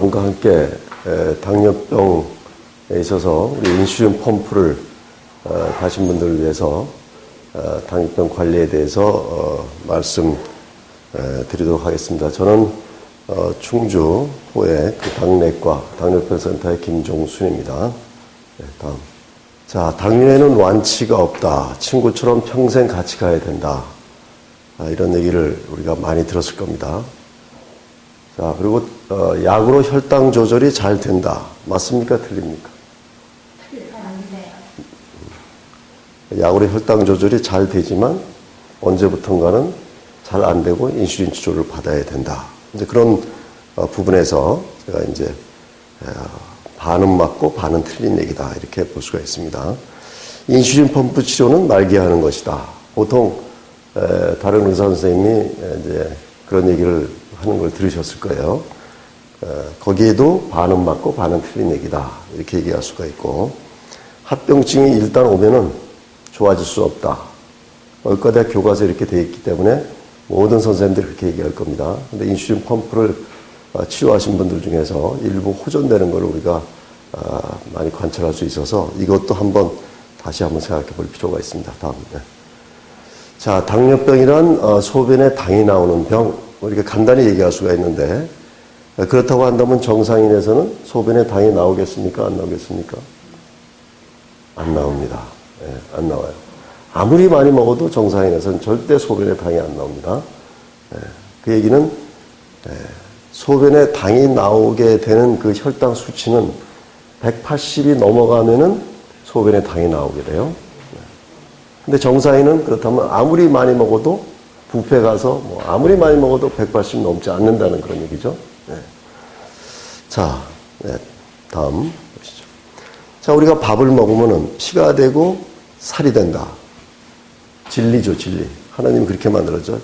여러분과 함께 당뇨병에 있어서 우리 인슐린 펌프를 가신 분들을 위해서 당뇨병 관리에 대해서 말씀 드리도록 하겠습니다. 저는 충주 호의 당내과 당뇨병 센터의 김종순입니다. 다음. 자, 당뇨에는 완치가 없다. 친구처럼 평생 같이 가야 된다. 이런 얘기를 우리가 많이 들었을 겁니다. 자, 그리고 약으로 혈당 조절이 잘 된다. 맞습니까? 틀립니까? 약으로 혈당 조절이 잘 되지만 언제부턴가는 잘 안 되고 인슐린 치료를 받아야 된다. 이제 그런 부분에서 제가 이제 반은 맞고 반은 틀린 얘기다. 이렇게 볼 수가 있습니다. 인슐린 펌프 치료는 말게 하는 것이다. 보통 다른 의사 선생님이 이제 그런 얘기를 하는 걸 들으셨을 거예요. 거기에도 반은 맞고 반은 틀린 얘기다. 이렇게 얘기할 수가 있고, 합병증이 일단 오면은 좋아질 수 없다. 의과대학 교과서에 이렇게 되어 있기 때문에 모든 선생님들이 그렇게 얘기할 겁니다. 근데 인슐린 펌프를 치료하신 분들 중에서 일부 호전되는 걸 우리가 많이 관찰할 수 있어서 이것도 다시 한번 생각해 볼 필요가 있습니다. 다음. 자, 당뇨병이란 소변에 당이 나오는 병, 이렇게 간단히 얘기할 수가 있는데, 그렇다고 한다면 정상인에서는 소변에 당이 나오겠습니까? 안 나오겠습니까? 안 나옵니다. 안 나와요. 아무리 많이 먹어도 정상인에서는 절대 소변에 당이 안 나옵니다. 그 얘기는 소변에 당이 나오게 되는 그 혈당 수치는 180이 넘어가면은 소변에 당이 나오게 돼요. 근데 정상인은 그렇다면 아무리 많이 먹어도 뷔페 가서 아무리 많이 먹어도 180 넘지 않는다는 그런 얘기죠. 자, 다음 보시죠. 자, 우리가 밥을 먹으면은 피가 되고 살이 된다. 진리죠, 진리. 하나님이 그렇게 만들었죠.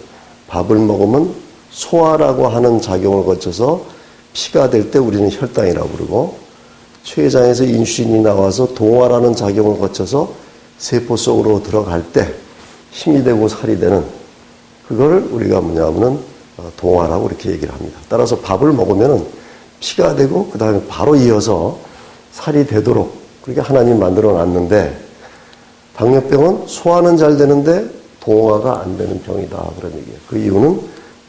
밥을 먹으면 소화라고 하는 작용을 거쳐서 피가 될 때 우리는 혈당이라고 부르고, 췌장에서 인슐린이 나와서 동화라는 작용을 거쳐서 세포 속으로 들어갈 때 힘이 되고 살이 되는, 그걸 우리가 뭐냐면은 동화라고 이렇게 얘기를 합니다. 따라서 밥을 먹으면은 피가 되고 그 다음에 바로 이어서 살이 되도록 그렇게 하나님이 만들어 놨는데, 당뇨병은 소화는 잘 되는데 동화가 안 되는 병이다. 그런 얘기예요. 그 이유는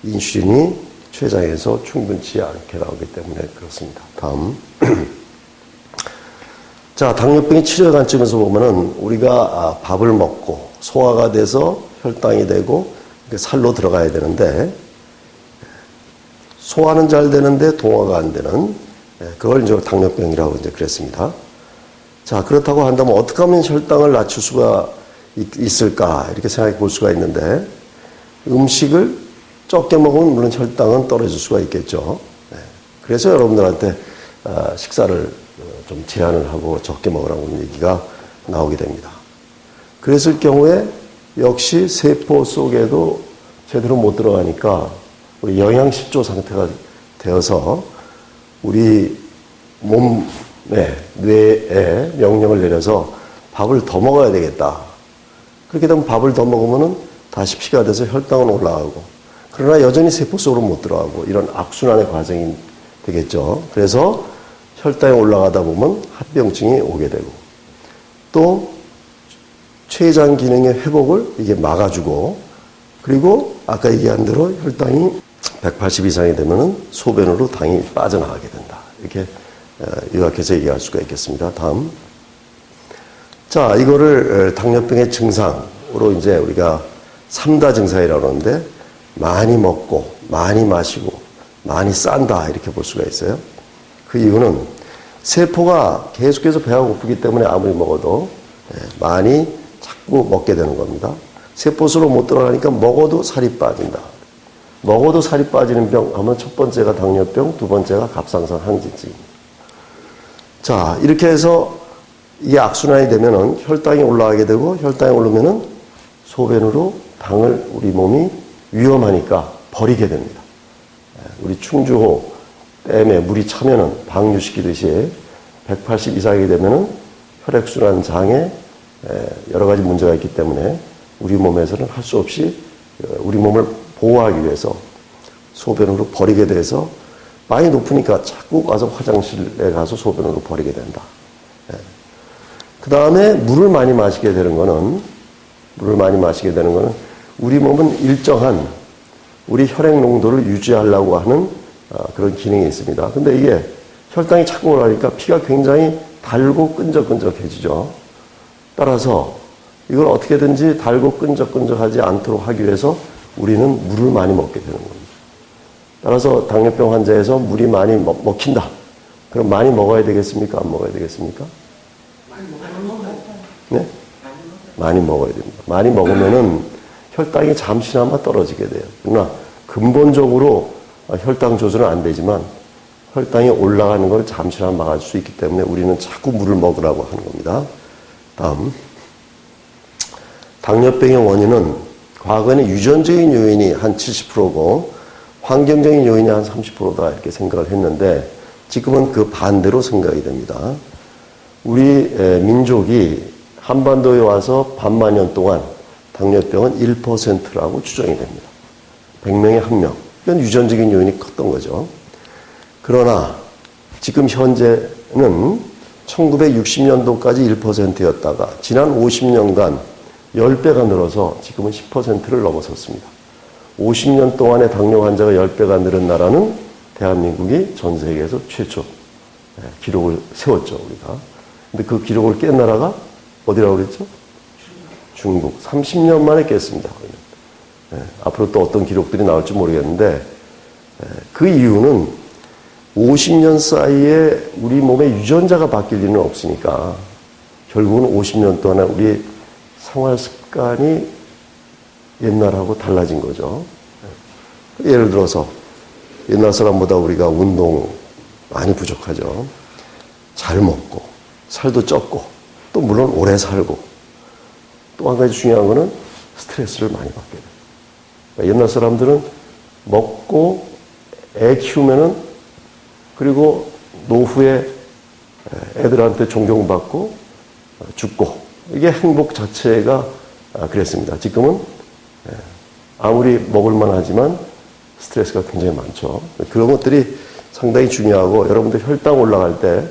인슐린이 췌장에서 충분치 않게 나오기 때문에 그렇습니다. 다음. 자, 당뇨병의 치료 관점에서 보면은 우리가 밥을 먹고 소화가 돼서 혈당이 되고 살로 들어가야 되는데, 소화는 잘 되는데 동화가 안 되는, 그걸 이제 당뇨병이라고 이제 그랬습니다. 자, 그렇다고 한다면 어떻게 하면 혈당을 낮출 수가 있을까? 이렇게 생각해 볼 수가 있는데, 음식을 적게 먹으면 물론 혈당은 떨어질 수가 있겠죠. 그래서 여러분들한테 식사를 좀 제한을 하고 적게 먹으라고 하는 얘기가 나오게 됩니다. 그랬을 경우에 역시 세포 속에도 제대로 못 들어가니까 우리 영양실조 상태가 되어서 우리 뇌에 명령을 내려서 밥을 더 먹어야 되겠다. 그렇게 되면 밥을 더 먹으면 다시 피가 돼서 혈당은 올라가고, 그러나 여전히 세포 속으로 못 들어가고, 이런 악순환의 과정이 되겠죠. 그래서 혈당이 올라가다 보면 합병증이 오게 되고, 또 췌장 기능의 회복을 이게 막아주고, 그리고 아까 얘기한 대로 혈당이 180 이상이 되면은 소변으로 당이 빠져나가게 된다. 이렇게 요약해서 얘기할 수가 있겠습니다. 다음. 자, 이거를 당뇨병의 증상으로 이제 우리가 3다 증상이라고 하는데, 많이 먹고, 많이 마시고, 많이 싼다. 이렇게 볼 수가 있어요. 그 이유는 세포가 계속해서 배가 고프기 때문에 아무리 먹어도 많이 자꾸 먹게 되는 겁니다. 세포 속으로 못 들어가니까 먹어도 살이 빠진다. 먹어도 살이 빠지는 병 하면 첫 번째가 당뇨병, 두 번째가 갑상선 항진증입니다. 자, 이렇게 해서 이게 악순환이 되면은 혈당이 올라가게 되고, 혈당이 오르면은 소변으로 당을 우리 몸이 위험하니까 버리게 됩니다. 우리 충주호 댐에 물이 차면은 방류시키듯이 180 이상이 되면은 혈액순환 장애 여러 가지 문제가 있기 때문에 우리 몸에서는 할 수 없이 우리 몸을 보호하기 위해서 소변으로 버리게 돼서 많이 높으니까 자꾸 가서 화장실에 가서 소변으로 버리게 된다. 그 다음에 물을 많이 마시게 되는 거는 우리 몸은 일정한 우리 혈액 농도를 유지하려고 하는 그런 기능이 있습니다. 근데 이게 혈당이 자꾸 올라가니까 피가 굉장히 달고 끈적끈적해지죠. 따라서 이걸 어떻게든지 달고 끈적끈적하지 않도록 하기 위해서 우리는 물을 많이 먹게 되는 겁니다. 따라서 당뇨병 환자에서 물이 많이 먹힌다. 그럼 많이 먹어야 되겠습니까? 안 먹어야 되겠습니까? 네? 많이 먹어야 됩니다. 많이 먹으면은 혈당이 잠시나마 떨어지게 돼요. 그러나 근본적으로 혈당 조절은 안 되지만 혈당이 올라가는 걸 잠시나마 막을 수 있기 때문에 우리는 자꾸 물을 먹으라고 하는 겁니다. 다음. 당뇨병의 원인은 과거에는 유전적인 요인이 한 70%고 환경적인 요인이 한 30%다 이렇게 생각을 했는데 지금은 그 반대로 생각이 됩니다. 우리 민족이 한반도에 와서 반만 년 동안 당뇨병은 1%라고 추정이 됩니다. 100명에 1명. 이건 유전적인 요인이 컸던 거죠. 그러나 지금 현재는 1960년도까지 1%였다가 지난 50년간 10배가 늘어서 지금은 10%를 넘어섰습니다. 50년 동안에 당뇨 환자가 10배가 늘은 나라는 대한민국이 전 세계에서 최초 기록을 세웠죠, 우리가. 근데 그 기록을 깬 나라가 어디라고 그랬죠? 중국. 30년 만에 깼습니다. 앞으로 또 어떤 기록들이 나올지 모르겠는데 그 이유는 50년 사이에 우리 몸의 유전자가 바뀔 일은 없으니까 결국은 50년 동안에 우리 생활 습관이 옛날하고 달라진 거죠. 예를 들어서 옛날 사람보다 우리가 운동 많이 부족하죠. 잘 먹고 살도 쪘고 또 물론 오래 살고 또 한 가지 중요한 거는 스트레스를 많이 받게 돼요. 그러니까 옛날 사람들은 먹고 애 키우면은 그리고 노후에 애들한테 존경받고 죽고 이게 행복 자체가 그랬습니다. 지금은 아무리 먹을만 하지만 스트레스가 굉장히 많죠. 그런 것들이 상당히 중요하고 여러분들 혈당 올라갈 때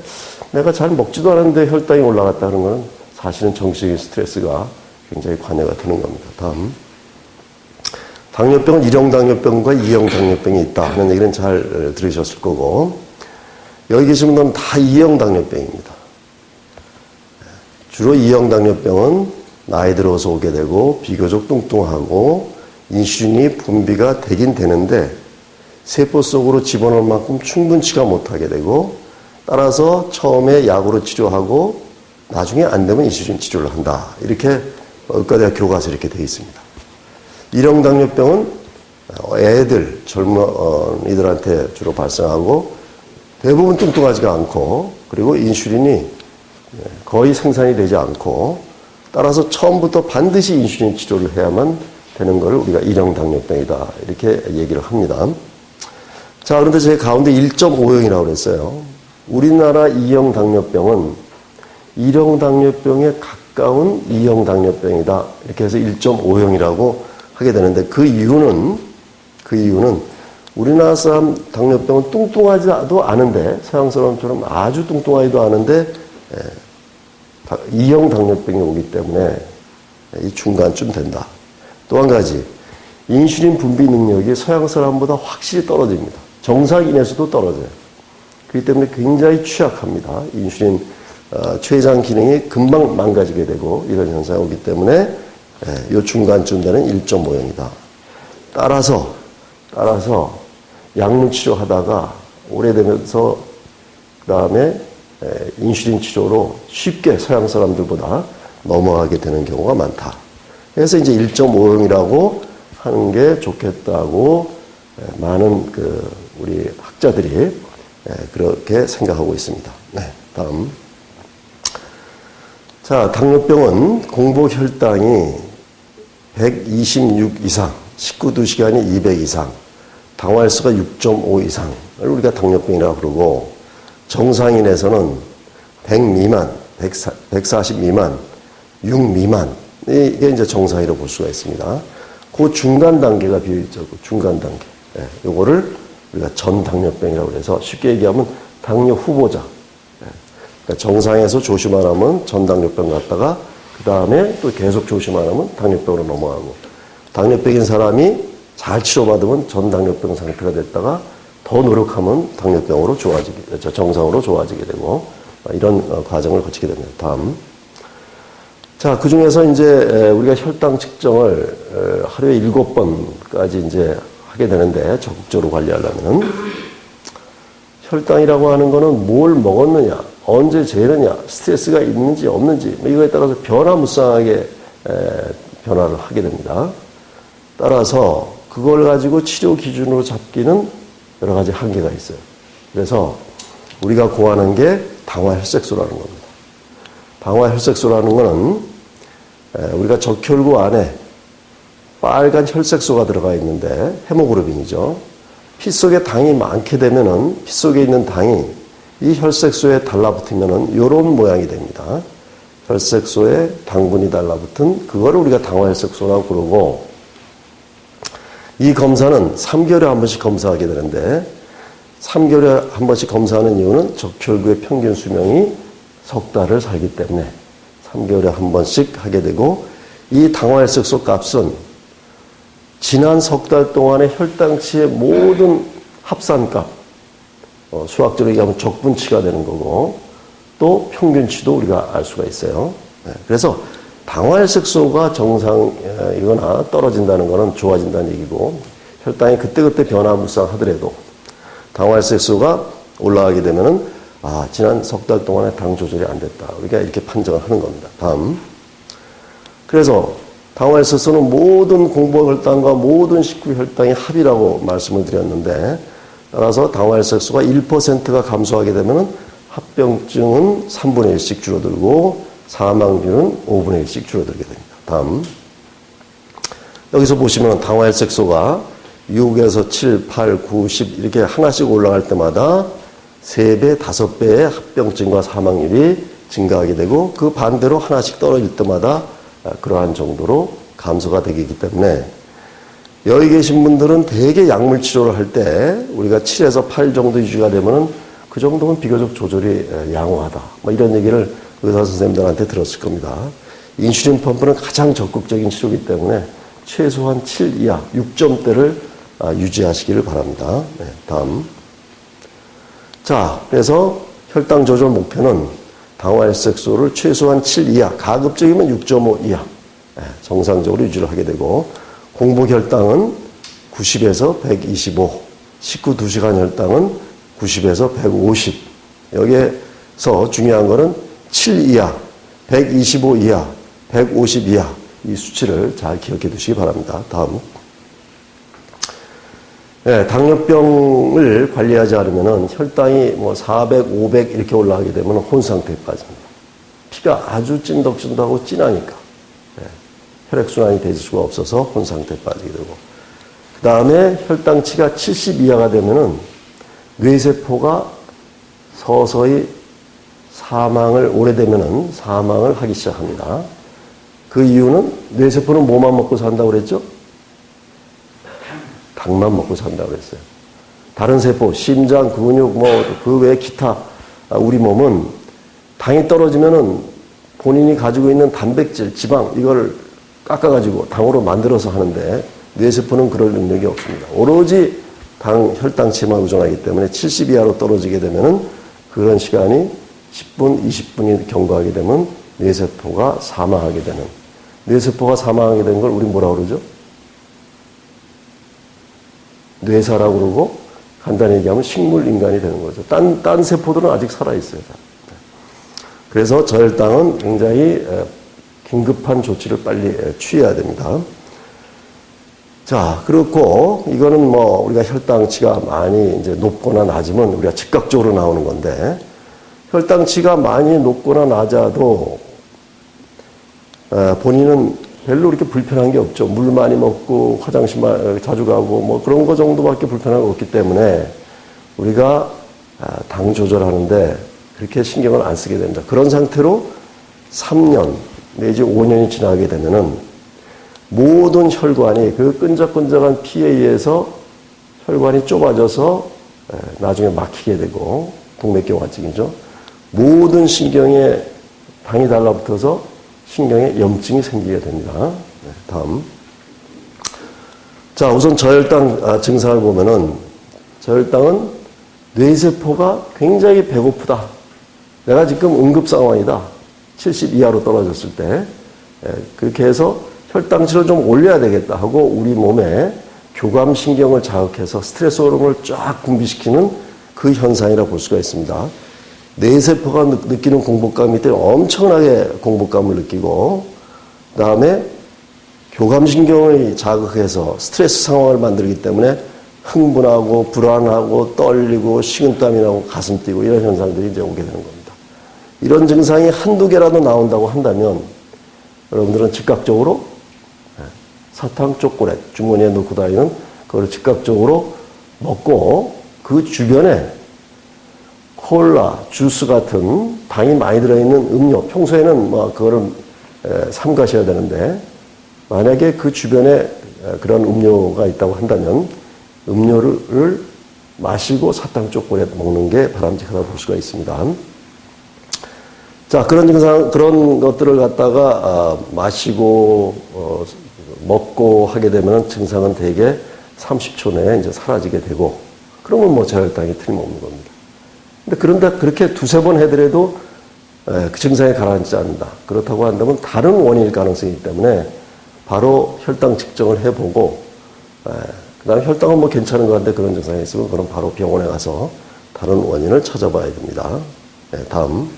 내가 잘 먹지도 않았는데 혈당이 올라갔다는 것은 사실은 정신적인 스트레스가 굉장히 관여가 되는 겁니다. 다음. 당뇨병은 1형 당뇨병과 2형 당뇨병이 있다 하는 얘기는 잘 들으셨을 거고 여기 계신 분들은 다 2형 당뇨병입니다. 주로 2형 당뇨병은 나이 들어서 오게 되고 비교적 뚱뚱하고 인슐린이 분비가 되긴 되는데 세포 속으로 집어넣을 만큼 충분치가 못하게 되고 따라서 처음에 약으로 치료하고 나중에 안 되면 인슐린 치료를 한다. 이렇게 의과대학 교과서에 이렇게 되어 있습니다. 1형 당뇨병은 애들, 젊은이들한테 주로 발생하고 대부분 뚱뚱하지가 않고 그리고 인슐린이 거의 생산이 되지 않고 따라서 처음부터 반드시 인슐린 치료를 해야만 되는 것을 우리가 1형 당뇨병이다 이렇게 얘기를 합니다. 자, 그런데 제 가운데 1.5형이라고 그랬어요. 우리나라 2형 당뇨병은 1형 당뇨병에 가까운 2형 당뇨병이다 이렇게 해서 1.5형이라고 하게 되는데 그 이유는 우리나라 사람 당뇨병은 뚱뚱하지도 않은데 서양 사람처럼 아주 뚱뚱하지도 않은데 2형 당뇨병이 오기 때문에 이 중간쯤 된다. 또 한 가지 인슐린 분비 능력이 서양 사람보다 확실히 떨어집니다. 정상인에서도 떨어져요. 그렇기 때문에 굉장히 취약합니다. 인슐린 췌장 기능이 금방 망가지게 되고 이런 현상이 오기 때문에 이 중간쯤 되는 1.5형이다. 따라서 약물 치료하다가 오래되면서 그 다음에 인슐린 치료로 쉽게 서양 사람들보다 넘어가게 되는 경우가 많다. 그래서 이제 1.5형이라고 하는 게 좋겠다고 많은 우리 학자들이 그렇게 생각하고 있습니다. 네, 다음. 자, 당뇨병은 공복 혈당이 126 이상, 19시간이 200 이상, 당화혈수가 6.5 이상을 우리가 당뇨병이라고 그러고 정상인에서는 100 미만, 140 미만, 6 미만 이게 이제 정상이라고 볼 수가 있습니다. 그 중간 단계가 비어있죠. 그 중간 단계. 요거를 우리가 전당뇨병이라고 해서 쉽게 얘기하면 당뇨 후보자. 그러니까 정상에서 조심 안 하면 전당뇨병 갔다가 그 다음에 또 계속 조심 안 하면 당뇨병으로 넘어가고, 당뇨병인 사람이 잘 치료받으면 전당뇨병 상태가 됐다가 더 노력하면 당뇨병으로 정상으로 좋아지게 되고, 이런 과정을 거치게 됩니다. 다음. 자, 그 중에서 이제 우리가 혈당 측정을 하루에 7번까지 이제 하게 되는데, 적극적으로 관리하려면 혈당이라고 하는 거는 뭘 먹었느냐, 언제 재느냐, 스트레스가 있는지 없는지, 이거에 따라서 변화무쌍하게 변화를 하게 됩니다. 따라서 그걸 가지고 치료 기준으로 잡기는 여러 가지 한계가 있어요. 그래서 우리가 구하는 게 당화혈색소라는 겁니다. 당화혈색소라는 거는 우리가 적혈구 안에 빨간 혈색소가 들어가 있는데, 헤모글로빈이죠. 피 속에 당이 많게 되면은, 피 속에 있는 당이 이 혈색소에 달라붙으면은 요런 모양이 됩니다. 혈색소에 당분이 달라붙은 그거를 우리가 당화혈색소라고 부르고, 이 검사는 3개월에 한 번씩 검사하게 되는데, 3개월에 한 번씩 검사하는 이유는 적혈구의 평균 수명이 석 달을 살기 때문에 3개월에 한 번씩 하게 되고, 이 당화혈색소 값은 지난 석 달 동안의 혈당치의 모든 합산값, 수학적으로 얘기하면 적분치가 되는 거고, 또 평균치도 우리가 알 수가 있어요. 그래서 당화혈색소가 정상이거나 떨어진다는 것은 좋아진다는 얘기고, 혈당이 그때그때 변화무쌍하더라도 당화혈색소가 올라가게 되면은, 지난 석 달 동안에 당 조절이 안 됐다, 우리가 이렇게 판정을 하는 겁니다. 다음. 그래서 당화혈색소는 모든 공복혈당과 모든 식후 혈당의 합이라고 말씀을 드렸는데, 따라서 당화혈색소가 1%가 감소하게 되면은 합병증은 3분의 1씩 줄어들고 사망률은 5분의 1씩 줄어들게 됩니다. 다음. 여기서 보시면 당화혈색소가 6에서 7, 8, 9, 10 이렇게 하나씩 올라갈 때마다 3배, 5배의 합병증과 사망률이 증가하게 되고, 그 반대로 하나씩 떨어질 때마다 그러한 정도로 감소가 되기 때문에, 여기 계신 분들은 대개 약물 치료를 할 때 우리가 7에서 8 정도 유지가 되면은 그 정도면 비교적 조절이 양호하다, 이런 얘기를 의사 선생님들한테 들었을 겁니다. 인슐린 펌프는 가장 적극적인 치료이기 때문에 최소한 7 이하, 6점대를 유지하시기를 바랍니다. 네, 다음. 자, 그래서 혈당 조절 목표는 당화혈색소를 최소한 7 이하, 가급적이면 6.5 이하, 정상적으로 유지를 하게 되고, 공복혈당은 90에서 125, 식후 2시간 혈당은 90에서 150. 여기에서 중요한 거는 7 이하, 125 이하, 150 이하, 이 수치를 잘 기억해 두시기 바랍니다. 다음. 당뇨병을 관리하지 않으면 혈당이 400, 500 이렇게 올라가게 되면 혼 상태에 빠집니다. 피가 아주 찐덕찐덕하고 진하니까 혈액순환이 될 수가 없어서 혼 상태에 빠지게 되고, 그 다음에 혈당치가 70 이하가 되면은 뇌세포가 서서히 오래되면은 사망을 하기 시작합니다. 그 이유는 뇌세포는 뭐만 먹고 산다고 그랬죠? 당만 먹고 산다고 그랬어요. 다른 세포, 심장, 근육, 그 외에 기타, 우리 몸은 당이 떨어지면은 본인이 가지고 있는 단백질, 지방, 이걸 깎아가지고 당으로 만들어서 하는데, 뇌세포는 그럴 능력이 없습니다. 오로지 혈당치만 의존하기 때문에 70 이하로 떨어지게 되면은 그런 시간이 10분, 20분이 경과하게 되면 뇌세포가 사망하게 되는, 뇌세포가 사망하게 되는 걸 우리 뭐라고 그러죠? 뇌사라고 그러고, 간단히 얘기하면 식물 인간이 되는 거죠. 딴 세포들은 아직 살아있어요. 그래서 저혈당은 굉장히 긴급한 조치를 빨리 취해야 됩니다. 자, 그렇고, 이거는 우리가 혈당치가 많이 이제 높거나 낮으면 우리가 즉각적으로 나오는 건데, 혈당치가 많이 높거나 낮아도 본인은 별로 그렇게 불편한 게 없죠. 물 많이 먹고 화장실 자주 가고 그런 거 정도밖에 불편한 거 없기 때문에 우리가 당 조절하는데 그렇게 신경을 안 쓰게 됩니다. 그런 상태로 3년 내지 5년이 지나게 되면은 모든 혈관이 그 끈적끈적한 피에 의해서 혈관이 좁아져서 나중에 막히게 되고 동맥경화증이죠. 모든 신경에 당이 달라붙어서 신경에 염증이 생기게 됩니다. 다음. 자, 우선 저혈당 증상을 보면은 저혈당은 뇌세포가 굉장히 배고프다. 내가 지금 응급 상황이다. 70 이하로 떨어졌을 때 그렇게 해서 혈당치를 좀 올려야 되겠다 하고 우리 몸에 교감신경을 자극해서 스트레스 호르몬을 쫙 분비시키는 그 현상이라고 볼 수가 있습니다. 뇌세포가 느끼는 공복감이 때문에 엄청나게 공복감을 느끼고 그 다음에 교감신경을 자극해서 스트레스 상황을 만들기 때문에 흥분하고 불안하고 떨리고 식은땀이 나고 가슴 뛰고 이런 현상들이 이제 오게 되는 겁니다. 이런 증상이 한두 개라도 나온다고 한다면 여러분들은 즉각적으로 사탕, 초콜릿 주머니에 넣고 다니는 그걸 즉각적으로 먹고 그 주변에 콜라, 주스 같은 당이 많이 들어있는 음료, 평소에는 뭐 그거를 삼가셔야 되는데 만약에 그 주변에 그런 음료가 있다고 한다면 음료를 마시고 사탕, 초콜릿 먹는 게 바람직하다고 볼 수가 있습니다. 자, 그런 증상, 그런 것들을 갖다가 마시고 먹고 하게 되면 증상은 대개 30초 내에 이제 사라지게 되고 그러면 뭐 저혈당이 틀림없는 겁니다. 근데 그런데 그렇게 두세 번 해더라도 그 증상이 가라앉지 않는다. 그렇다고 한다면 다른 원인일 가능성이 있기 때문에 바로 혈당 측정을 해보고 그 다음에 혈당은 뭐 괜찮은 것 같은데 그런 증상이 있으면 그럼 바로 병원에 가서 다른 원인을 찾아봐야 됩니다. 다음.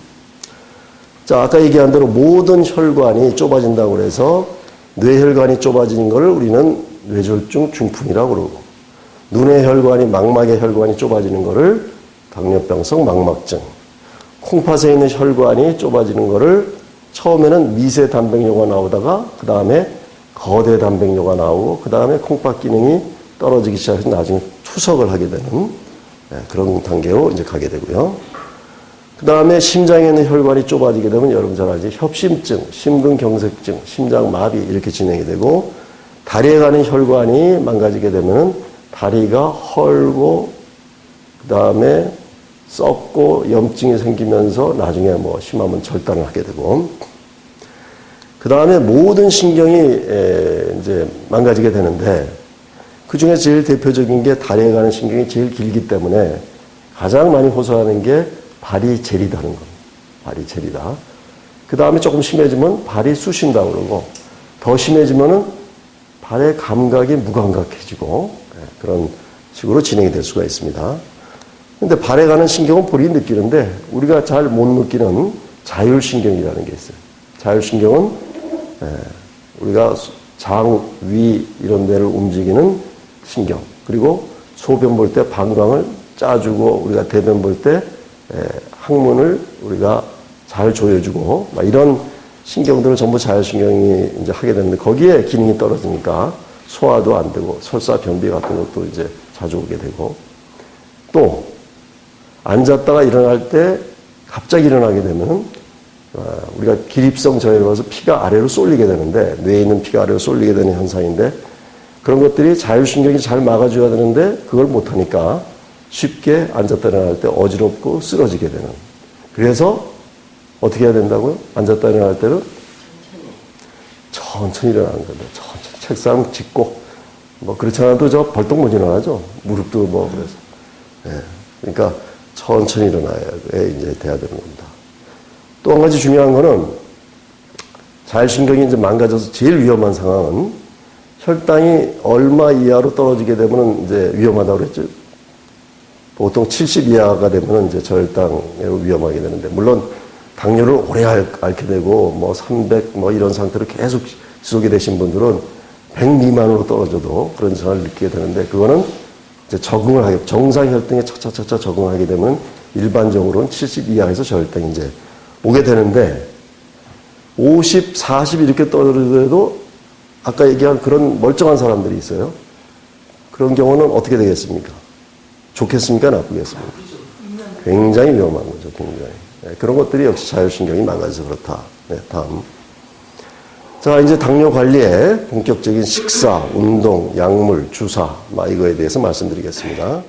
자, 아까 얘기한 대로 모든 혈관이 좁아진다고 해서 뇌혈관이 좁아지는 것을 우리는 뇌졸중 중풍이라고 그러고 눈의 혈관이 망막의 혈관이 좁아지는 것을 당뇨병성 망막증, 콩팥에 있는 혈관이 좁아지는 것을 처음에는 미세 단백뇨가 나오다가 그 다음에 거대 단백뇨가 나오고 그 다음에 콩팥 기능이 떨어지기 시작해서 나중에 투석을 하게 되는 그런 단계로 이제 가게 되고요. 그 다음에 심장에 있는 혈관이 좁아지게 되면 여러분 잘 알지 협심증, 심근경색증, 심장마비 이렇게 진행이 되고 다리에 가는 혈관이 망가지게 되면 다리가 헐고 그 다음에 썩고 염증이 생기면서 나중에 뭐 심하면 절단을 하게 되고 그 다음에 모든 신경이 이제 망가지게 되는데 그 중에 제일 대표적인 게 다리에 가는 신경이 제일 길기 때문에 가장 많이 호소하는 게 발이 저리다는 겁니다. 발이 저리다. 그 다음에 조금 심해지면 발이 쑤신다고 그러고 더 심해지면은 발의 감각이 무감각해지고 그런 식으로 진행이 될 수가 있습니다. 근데 발에 가는 신경은 볼이 느끼는데 우리가 잘 못 느끼는 자율신경이라는 게 있어요. 자율신경은 우리가 장, 위 이런 데를 움직이는 신경 그리고 소변 볼 때 방광을 짜주고 우리가 대변 볼 때 항문을 우리가 잘 조여주고 막 이런 신경들을 전부 자율신경이 이제 하게 되는데 거기에 기능이 떨어지니까 소화도 안 되고 설사 변비 같은 것도 이제 자주 오게 되고 또 앉았다가 일어날 때 갑자기 일어나게 되면 우리가 기립성 저혈을 봐서 피가 아래로 쏠리게 되는데 뇌에 있는 피가 아래로 쏠리게 되는 현상인데 그런 것들이 자율신경이 잘 막아줘야 되는데 그걸 못하니까 쉽게 앉았다 일어날 때 어지럽고 쓰러지게 되는 그래서 어떻게 해야 된다고요? 앉았다 일어날 때는 천천히 일어나는 건데 천천히 책상 짚고 뭐 그렇지 않아도 저 벌떡 못 일어나죠. 무릎도 뭐 그래서 그러니까 천천히 일어나야 이제 돼야 되는 겁니다. 또 한 가지 중요한 거는 자율신경이 이제 망가져서 제일 위험한 상황은 혈당이 얼마 이하로 떨어지게 되면 이제 위험하다고 그랬죠. 보통 70 이하가 되면 이제 저혈당으로 위험하게 되는데 물론 당뇨를 오래 앓게 되고 뭐 300 뭐 이런 상태로 계속 지속이 되신 분들은 100 미만으로 떨어져도 그런 증상을 느끼게 되는데 그거는 이제 적응을 하게 정상 혈당에 차차차차 적응하게 되면 일반적으로는 70 이하에서 저혈당이 이제 오게 되는데 50, 40 이렇게 떨어지더라도 아까 얘기한 그런 멀쩡한 사람들이 있어요. 그런 경우는 어떻게 되겠습니까? 좋겠습니까? 나쁘겠습니까? 굉장히 위험한 거죠. 굉장히. 그런 것들이 역시 자율신경이 망가져서 그렇다. 다음. 자, 이제 당뇨 관리에 본격적인 식사, 운동, 약물, 주사, 이거에 대해서 말씀드리겠습니다.